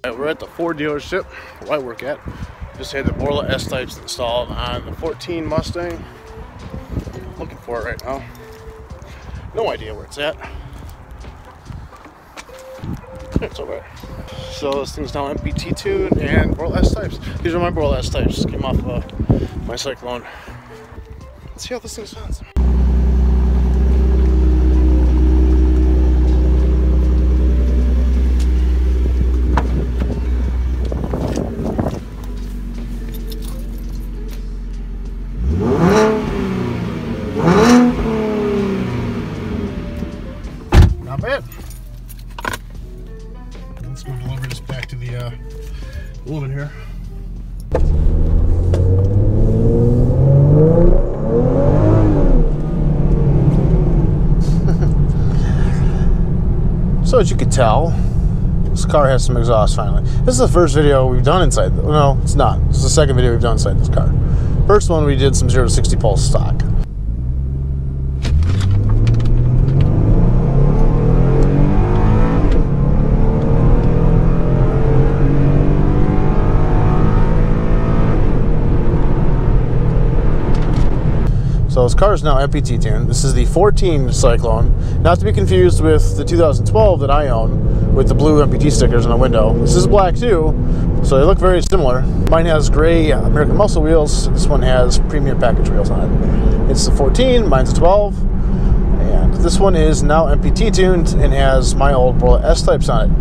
We're at the Ford dealership where I work at. Just had the Borla S-Types installed on the 14 Mustang. Looking for it right now. No idea where it's at. It's over there. So this thing's now MPT tuned and Borla S-Types. These are my Borla S-Types. Came off my Cyclone. Let's see how this thing sounds. Not bad. Let's go deliver this back to the woman here. So as you can tell, this car has some exhaust finally. This is the first video we've done inside. No, it's not. This is the second video we've done inside this car. First one we did some 0 to 60 pulse stock. So this car is now MPT tuned. This is the 14 Cyclone, not to be confused with the 2012 that I own with the blue MPT stickers on the window. This is black too, so they look very similar. Mine has gray American Muscle wheels. This one has premium package wheels on it. It's the 14, mine's the 12, and this one is now MPT tuned and has my old Borla S-Types on it.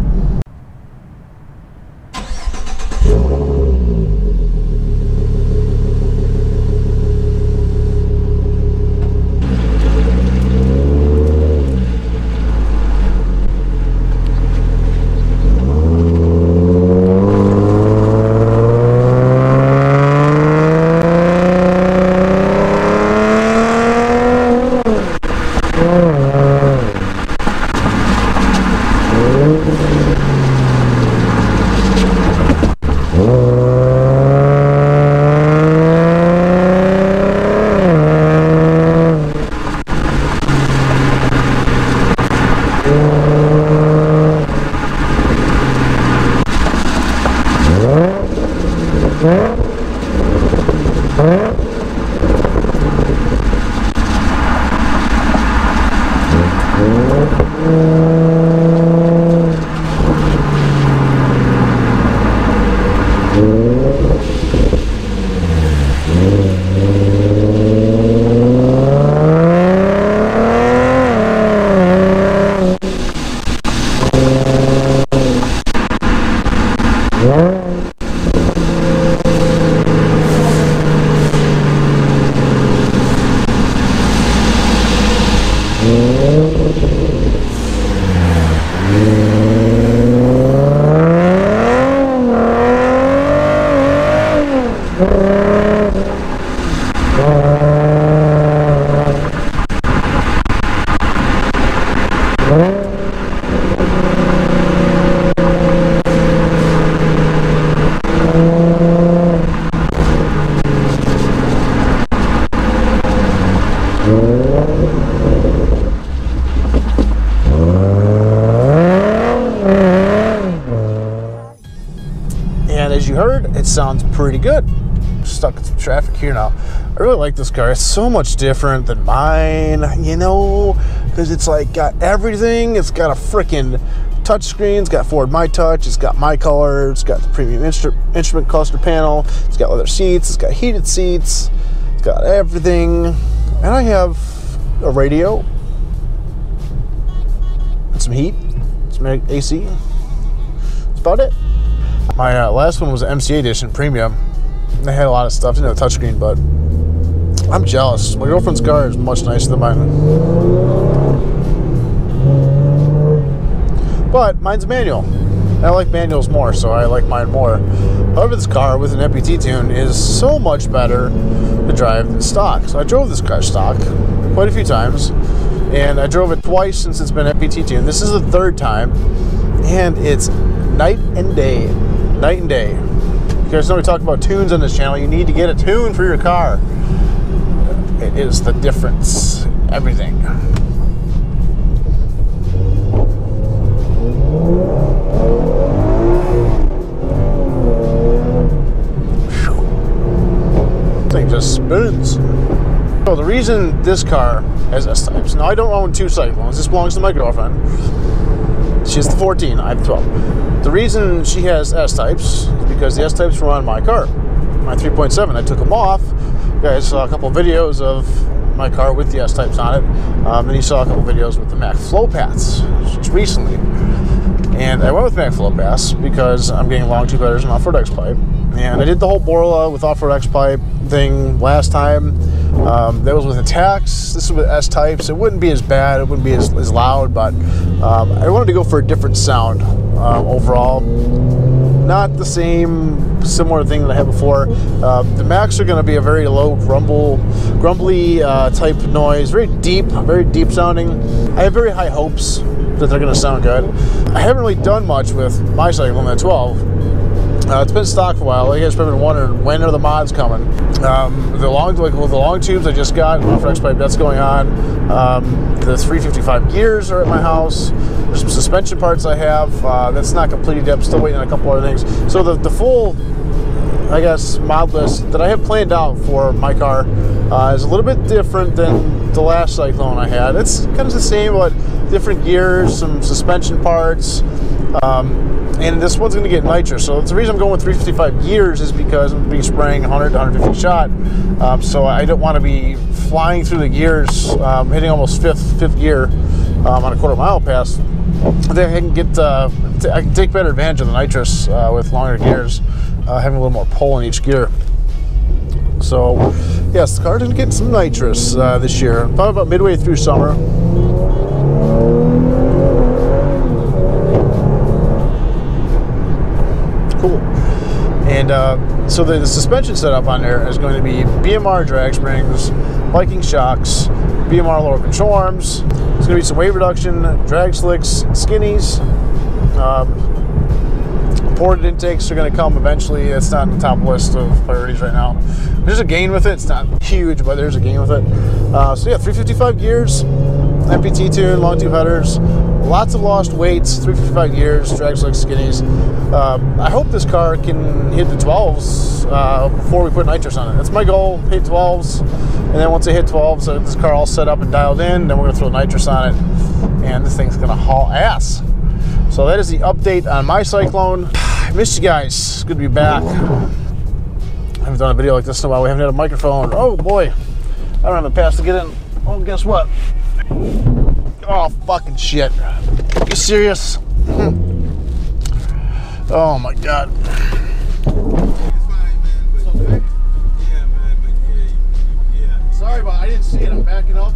As you heard, it sounds pretty good. Stuck in some traffic here now. I really like this car. It's so much different than mine, you know, because it's like got everything. It's got a freaking touchscreen. It's got Ford My Touch. It's got my color. It's got the premium instrument cluster panel. It's got leather seats. It's got heated seats. It's got everything. And I have a radio and some heat, some AC. That's about it. My last one was an MCA edition premium. They had a lot of stuff, didn't have a touchscreen, but I'm jealous. My girlfriend's car is much nicer than mine. But mine's a manual. And I like manuals more, so I like mine more. However, this car with an MPT tune is so much better to drive than stock. So I drove this car stock quite a few times, and I drove it twice since it's been MPT tuned. This is the third time, and it's night and day. Night and day. You guys know we talk about tunes on this channel. You need to get a tune for your car. It is the difference. Everything. So the reason this car has S-types, now I don't own two Cyclones, this belongs to my girlfriend. She has the 14, I have the 12. The reason she has S-types is because the S-types were on my car, my 3.7. I took them off. You guys saw a couple of videos of my car with the S-types on it. Then you saw a couple of videos with the Mack Flow Paths just recently. And I went with Mack Flow Paths because I'm getting long tube headers and off-road X-pipe. And I did the whole Borla with off-road X-pipe thing last time. That was with Attacks. This is with S-types. It wouldn't be as bad. It wouldn't be as loud, but I wanted to go for a different sound overall. Not the same similar thing that I had before. The Macks are going to be a very low grumbly type noise, very deep sounding. I have very high hopes that they're going to sound good. I haven't really done much with my Cyclone at 12. It's been stock for a while. You guys probably been wondering, when are the mods coming? The long tubes I just got, off-road X-pipe, that's going on. The 355 gears are at my house. There's some suspension parts I have. That's not completed yet. I'm still waiting on a couple other things. So the full, I guess, mod list that I have planned out for my car is a little bit different than the last Cyclone I had. It's kind of the same, but different gears, some suspension parts. And this one's going to get nitrous. So the reason I'm going with 355 gears is because I'm going to be spraying 100 to 150 shot. So I don't want to be flying through the gears, hitting almost fifth gear on a quarter-mile pass. Then I can take better advantage of the nitrous with longer gears, having a little more pull in each gear. So yes, the car's going to get some nitrous this year, probably about midway through summer. Cool. And so the suspension setup on there is going to be BMR drag springs, Viking shocks, BMR lower control arms. There's going to be some weight reduction, drag slicks, skinnies. Ported intakes are going to come eventually. It's not on the top list of priorities right now. There's a gain with it. It's not huge, but there's a gain with it. So yeah, 355 gears, MPT tune, long tube headers, lots of lost weights, 355 gears, drag slicks, skinnies. I hope this car can hit the 12s before we put nitrous on it. That's my goal, hit 12s. And then once I hit 12s, so this car all set up and dialed in, then we're going to throw nitrous on it. And this thing's going to haul ass. So that is the update on my Cyclone. I missed you guys. It's good to be back. I haven't done a video like this in a while. We haven't had a microphone. Oh boy, I don't have a pass to get in. Oh, guess what? Oh, fucking shit. You serious? Oh my God. Sorry, but I didn't see it. I'm backing up.